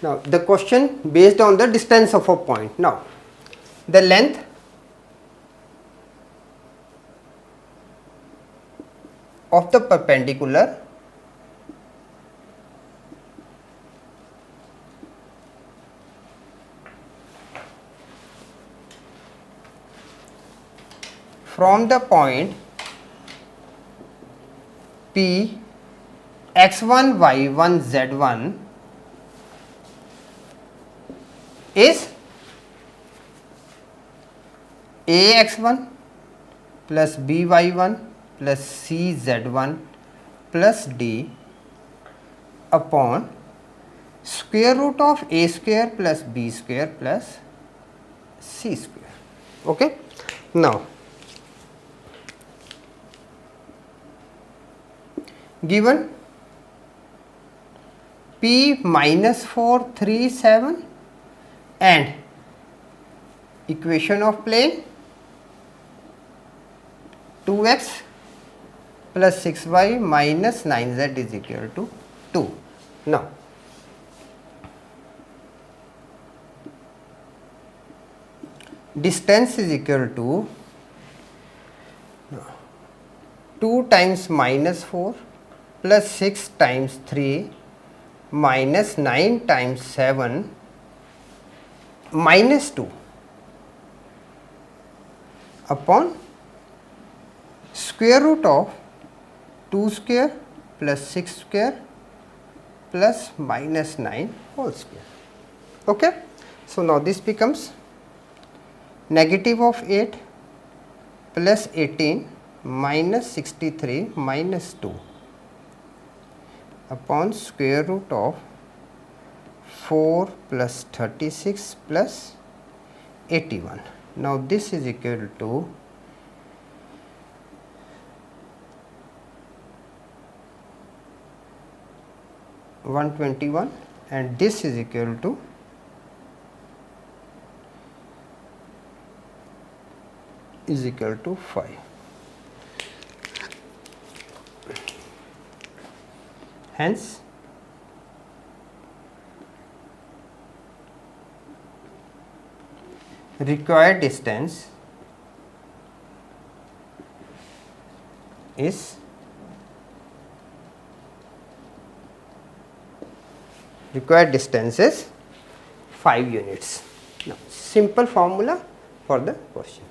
Now the question based on the distance of a point. Now the length of the perpendicular from the point P x1 y1 z1 is ax1 plus by1 plus cz1 plus d upon square root of a square plus b square plus c square. Okay. Now given P minus 4 3 7 and equation of plane 2x plus 6y minus 9z is equal to 2. Now distance is equal to 2 times minus 4 plus 6 times 3 minus 9 times 7 minus 2 upon square root of 2 square plus 6 square plus minus 9 whole square. Okay. So now this becomes negative of 8 plus 18 minus 63 minus 2 upon square root of 4 plus 36 plus 81. Now this is equal to 121 and this is equal to is equal to 5. Hence required distance is required distance is 5 units. Now simple formula for the question.